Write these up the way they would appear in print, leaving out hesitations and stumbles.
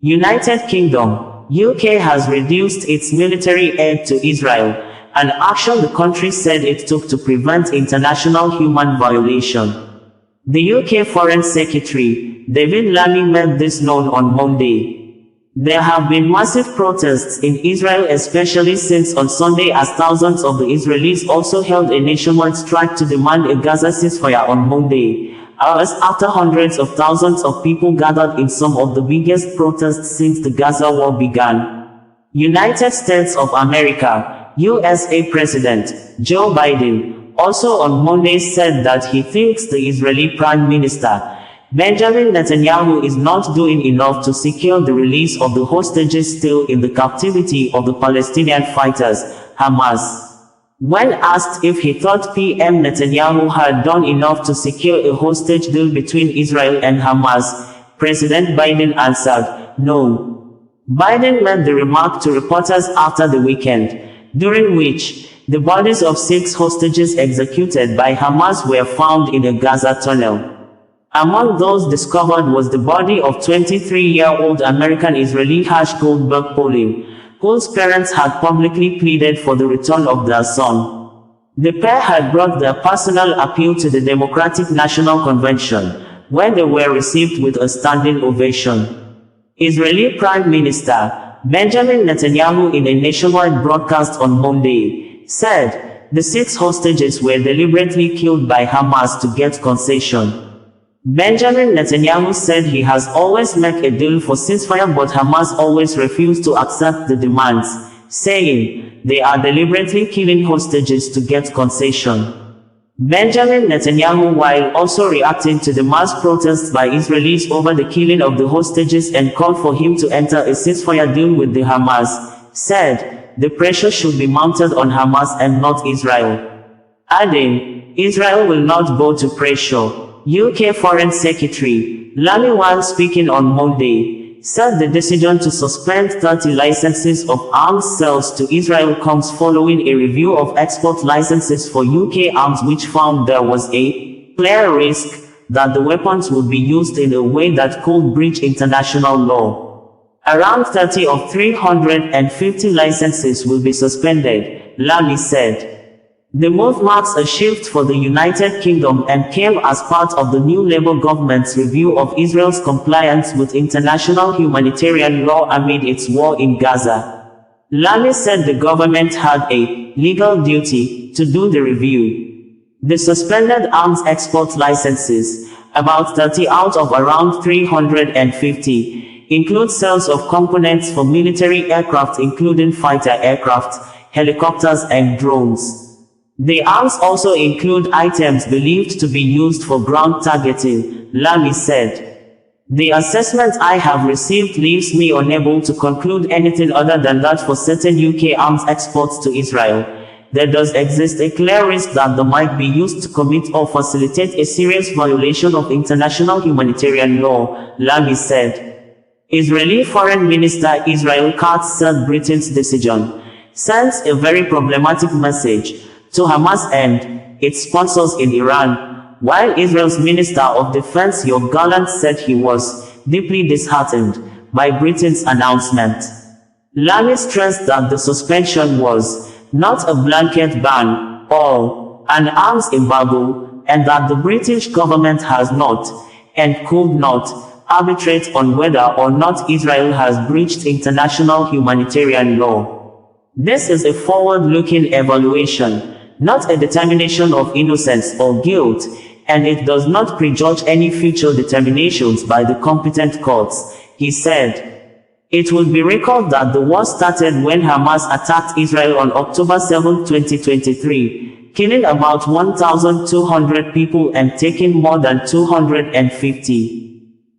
United Kingdom, UK has reduced its military aid to Israel, an action the country said it took to prevent international human violation. The UK Foreign Secretary, David Lammy, made this known on Monday. There have been massive protests in Israel, especially since on Sunday, as thousands of the Israelis also held a nationwide strike to demand a Gaza ceasefire on Monday, hours after hundreds of thousands of people gathered in some of the biggest protests since the Gaza war began. United States of America, USA President Joe Biden, also on Monday said that he thinks the Israeli Prime Minister Benjamin Netanyahu is not doing enough to secure the release of the hostages still in the captivity of the Palestinian fighters, Hamas. When asked if he thought PM Netanyahu had done enough to secure a hostage deal between Israel and Hamas, President Biden answered, no. Biden made the remark to reporters after the weekend, during which the bodies of 6 hostages executed by Hamas were found in a Gaza tunnel. Among those discovered was the body of 23-year-old American Israeli Hash Goldberg Polin, whose parents had publicly pleaded for the return of their son. The pair had brought their personal appeal to the Democratic National Convention, where they were received with a standing ovation. Israeli Prime Minister Benjamin Netanyahu, in a nationwide broadcast on Monday, said the 6 hostages were deliberately killed by Hamas to get concession. Benjamin Netanyahu said he has always made a deal for ceasefire, but Hamas always refused to accept the demands, saying they are deliberately killing hostages to get concession. Benjamin Netanyahu, while also reacting to the mass protests by Israelis over the killing of the hostages and called for him to enter a ceasefire deal with the Hamas, said the pressure should be mounted on Hamas and not Israel, adding, Israel will not bow to pressure. UK Foreign Secretary Lammy, while speaking on Monday, said the decision to suspend 30 licenses of arms sales to Israel comes following a review of export licenses for UK arms, which found there was a clear risk that the weapons would be used in a way that could breach international law. Around 30 of 350 licenses will be suspended, Lammy said. The move marks a shift for the United Kingdom and came as part of the new Labour government's review of Israel's compliance with international humanitarian law amid its war in Gaza. Lammy said the government had a legal duty to do the review. The suspended arms export licenses, about 30 out of around 350, include sales of components for military aircraft, including fighter aircraft, helicopters and drones. The arms also include items believed to be used for ground targeting, Lammy said. The assessment I have received leaves me unable to conclude anything other than that for certain UK arms exports to Israel, there does exist a clear risk that they might be used to commit or facilitate a serious violation of international humanitarian law, Lammy said. Israeli Foreign Minister Israel Katz said Britain's decision sends a very problematic message to Hamas and its sponsors in Iran, while Israel's Minister of Defense Yoav Gallant said he was deeply disheartened by Britain's announcement. Lammy stressed that the suspension was not a blanket ban or an arms embargo, and that the British government has not and could not arbitrate on whether or not Israel has breached international humanitarian law. This is a forward-looking evaluation, not a determination of innocence or guilt, and it does not prejudge any future determinations by the competent courts, he said. It will be recalled that the war started when Hamas attacked Israel on October 7, 2023, killing about 1,200 people and taking more than 250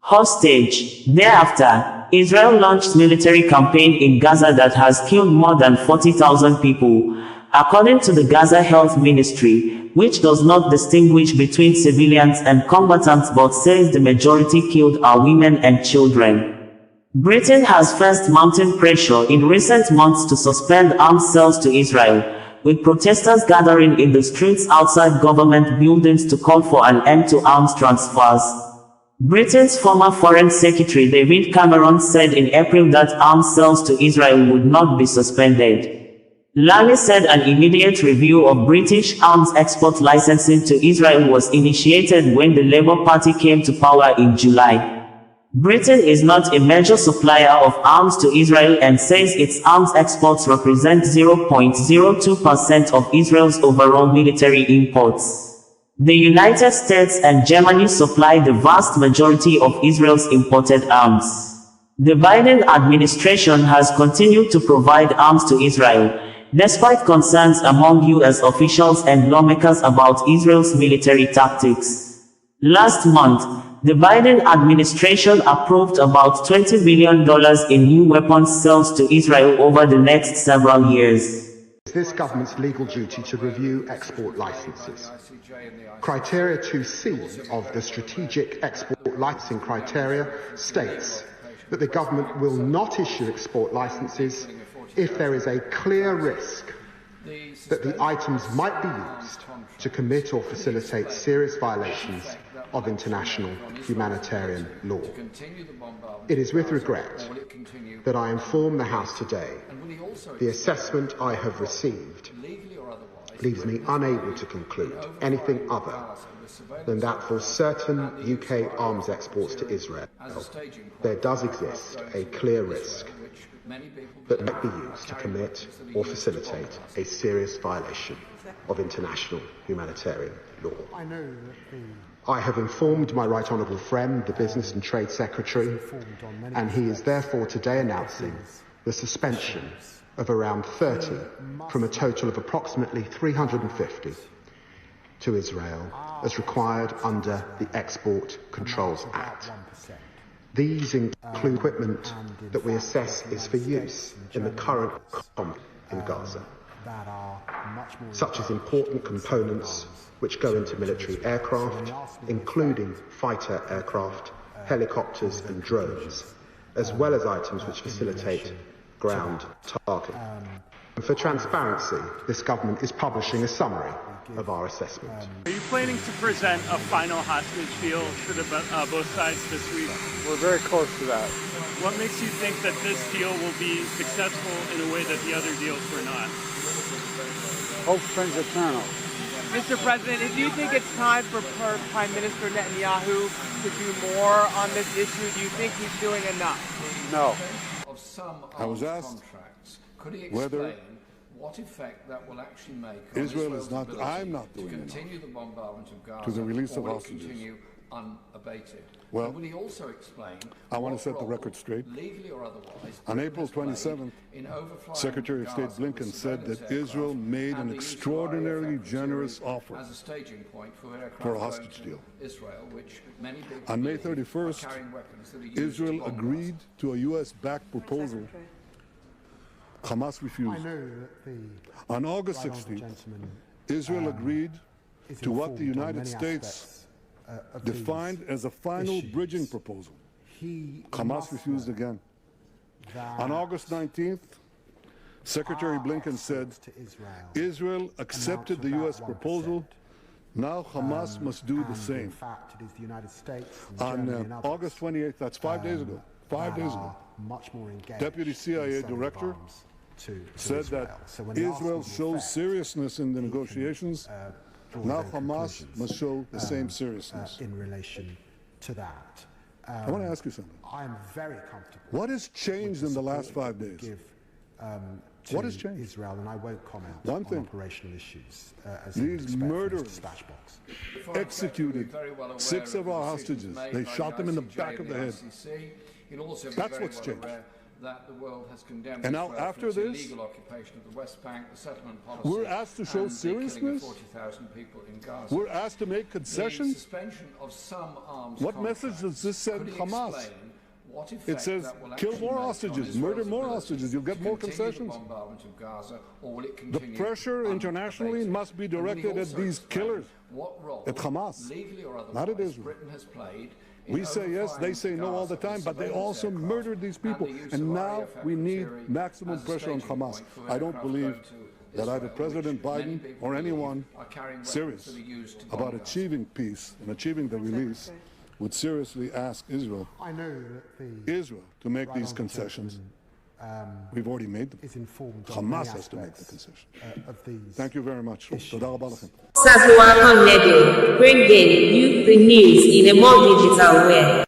hostage. Thereafter, Israel launched military campaign in Gaza that has killed more than 40,000 people, according to the Gaza Health Ministry, which does not distinguish between civilians and combatants but says the majority killed are women and children. Britain has faced mounting pressure in recent months to suspend arms sales to Israel, with protesters gathering in the streets outside government buildings to call for an end to arms transfers. Britain's former Foreign Secretary David Cameron said in April that arms sales to Israel would not be suspended. Lally said an immediate review of British arms export licensing to Israel was initiated when the Labour Party came to power in July. Britain is not a major supplier of arms to Israel and says its arms exports represent 0.02% of Israel's overall military imports. The United States and Germany supply the vast majority of Israel's imported arms. The Biden administration has continued to provide arms to Israel, despite concerns among U.S. officials and lawmakers about Israel's military tactics. Last month, the Biden administration approved about $20 billion in new weapons sales to Israel over the next several years. It's this government's legal duty to review export licenses. Criteria 2C of the Strategic Export Licensing Criteria states that the government will not issue export licenses if there is a clear risk that the items might be used to commit or facilitate serious violations of international humanitarian law. It is with regret that I inform the House today the assessment I have received leaves me unable to conclude anything other than that for certain UK arms exports to Israel, there does exist a clear risk that might be used to commit or facilitate a serious violation of international humanitarian law. I have informed my right honourable friend, the Business and Trade Secretary, and he is therefore today announcing the suspension of around 30 from a total of approximately 350 to Israel as required under the Export Controls Act. These include equipment that we assess is for use in the current conflict in Gaza, such as important components which go into military aircraft, including fighter aircraft, helicopters and drones, as well as items which facilitate ground targeting. For transparency, this government is publishing a summary of our assessment. Are you planning to present a final hostage deal for both sides this week? We're very close to that. What makes you think that this deal will be successful in a way that the other deals were not? Hope springs eternal. Mr. President, do you think it's time for Prime Minister Netanyahu to do more on this issue? Do you think he's doing enough? No. I was asked whether what effect that will actually make on Israel is not, I'm not doing to enough continue the bombardment of Gaza to the release of or hostages. continue unabated. Well, and will he also explain I want to set the record straight. Legally or otherwise, on April 27th, Secretary of State Blinken said that Israel made an extraordinarily generous offer as a staging point for a hostage deal. Israel, which many on May 31st, Israel agreed to a U.S.-backed proposal. Hamas refused. On August 16th, Israel agreed to what the United States defined as a final bridging proposal. Hamas refused again. On August 19th, Secretary Blinken said Israel accepted the U.S. proposal. Now Hamas must do the same. On August 28th, that's 5 days ago, Deputy CIA Director said that Israel shows seriousness in the negotiations. Now Hamas must show the same seriousness. In relation to that, I want to ask you something. I am very comfortable. What has changed in the last 5 days? What has changed? Israel, and I won't comment One thing. on operational issues. As These murderers executed 6 of our hostages. They shot them in the back of the head. That's what's changed. That the world has condemned and now after this, occupation of the West Bank, the settlement policy, we're asked to show seriousness. 40,000 people in Gaza. We're asked to make concessions. The suspension of some arms what message does this send Hamas? It says, kill more hostages, murder more hostages, you'll get more concessions. The pressure internationally must be directed at these killers, at Hamas, not at Israel. We say yes, they say no all the time, but they also murdered these people. And now we need maximum pressure on Hamas. I don't believe that either President Biden or anyone serious about achieving peace and achieving the release would seriously ask Israel I know that to make these concessions. We've already made them. Hamas has to make the concession. Thank you very much. OsazuwaAkonedo, bringing you the news in a more digital way.